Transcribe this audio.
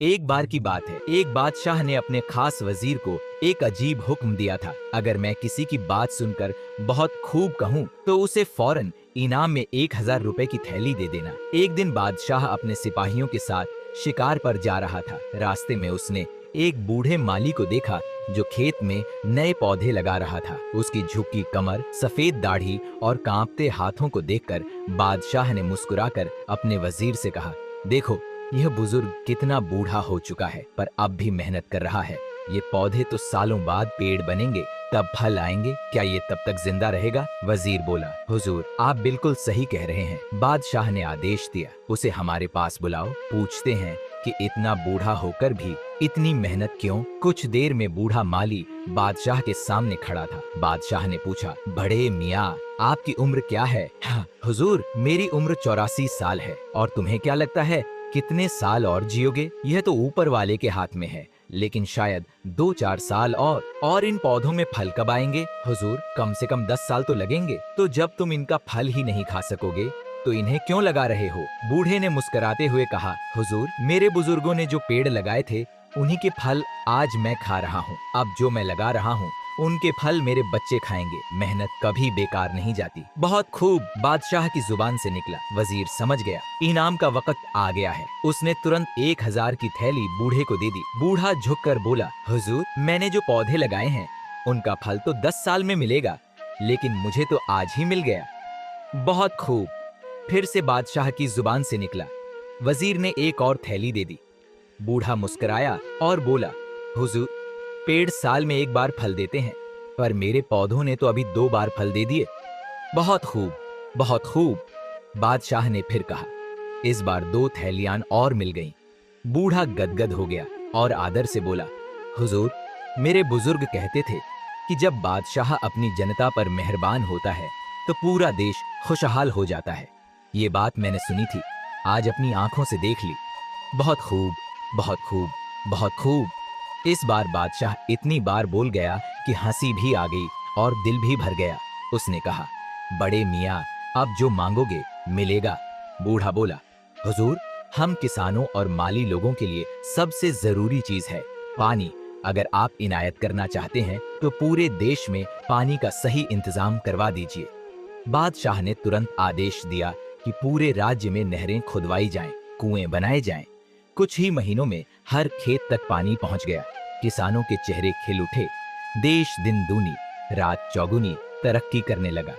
एक बार की बात है, एक बादशाह ने अपने खास वजीर को एक अजीब हुक्म दिया था। अगर मैं किसी की बात सुनकर बहुत खूब कहूँ तो उसे फौरन इनाम में 1000 रुपए की थैली दे देना। एक दिन बादशाह अपने सिपाहियों के साथ शिकार पर जा रहा था। रास्ते में उसने एक बूढ़े माली को देखा जो खेत में नए पौधे लगा रहा था। उसकी झुकी कमर, सफेद दाढ़ी और कांपते हाथों को देखकर बादशाह ने मुस्कुराकर अपने वजीर से कहा, देखो यह बुजुर्ग कितना बूढ़ा हो चुका है पर अब भी मेहनत कर रहा है। ये पौधे तो सालों बाद पेड़ बनेंगे, तब फल आएंगे, क्या ये तब तक जिंदा रहेगा? वजीर बोला, हुजूर आप बिल्कुल सही कह रहे हैं। बादशाह ने आदेश दिया, उसे हमारे पास बुलाओ, पूछते हैं कि इतना बूढ़ा होकर भी इतनी मेहनत क्यों? कुछ देर में बूढ़ा माली बादशाह के सामने खड़ा था। बादशाह ने पूछा, बड़े मियाँ आपकी उम्र क्या है? हाँ, हुजूर मेरी उम्र 84 साल है। और तुम्हें क्या लगता है कितने साल और जियोगे? यह तो ऊपर वाले के हाथ में है, लेकिन शायद 2-4 साल और इन पौधों में फल कब आएंगे? हुजूर कम से कम 10 साल तो लगेंगे। तो जब तुम इनका फल ही नहीं खा सकोगे तो इन्हें क्यों लगा रहे हो? बूढ़े ने मुस्कुराते हुए कहा, हुजूर मेरे बुजुर्गों ने जो पेड़ लगाए थे उन्हीं के फल आज मैं खा रहा हूँ। अब जो मैं लगा रहा हूँ उनके फल मेरे बच्चे खाएंगे। मेहनत कभी बेकार नहीं जाती। बहुत खूब, बादशाह की जुबान से निकला। वजीर समझ गया इनाम का वक्त आ गया है। उसने तुरंत 1000 की थैली बूढ़े को दे दी। बूढ़ा झुककर बोला, हुजूर मैंने जो पौधे लगाए हैं उनका फल तो 10 साल में मिलेगा, लेकिन मुझे तो आज ही मिल गया। बहुत खूब, फिर से बादशाह की जुबान से निकला। वजीर ने एक और थैली दे दी। बूढ़ा मुस्कुराया और बोला, हुजूर पेड़ साल में एक बार फल देते हैं, पर मेरे पौधों ने तो अभी 2 बार फल दे दिए। बहुत खूब, बहुत खूब, बादशाह ने फिर कहा। इस बार 2 थैलियां और मिल गईं। बूढ़ा गदगद हो गया और आदर से बोला, हुजूर मेरे बुजुर्ग कहते थे कि जब बादशाह अपनी जनता पर मेहरबान होता है तो पूरा देश खुशहाल हो जाता है। ये बात मैंने सुनी थी, आज अपनी आंखों से देख ली। बहुत खूब, बहुत खूब, बहुत खूब। इस बार बादशाह इतनी बार बोल गया कि हंसी भी आ गई और दिल भी भर गया। उसने कहा, बड़े मियाँ अब जो मांगोगे मिलेगा। बूढ़ा बोला, हुजूर हम किसानों और माली लोगों के लिए सबसे जरूरी चीज है पानी। अगर आप इनायत करना चाहते हैं तो पूरे देश में पानी का सही इंतजाम करवा दीजिए। बादशाह ने तुरंत आदेश दिया कि पूरे राज्य में नहरें खुदवाई जाएं, कुएं बनाए जाएं। कुछ ही महीनों में हर खेत तक पानी पहुंच गया। किसानों के चेहरे खिल उठे। देश दिन दूनी रात चौगुनी तरक्की करने लगा।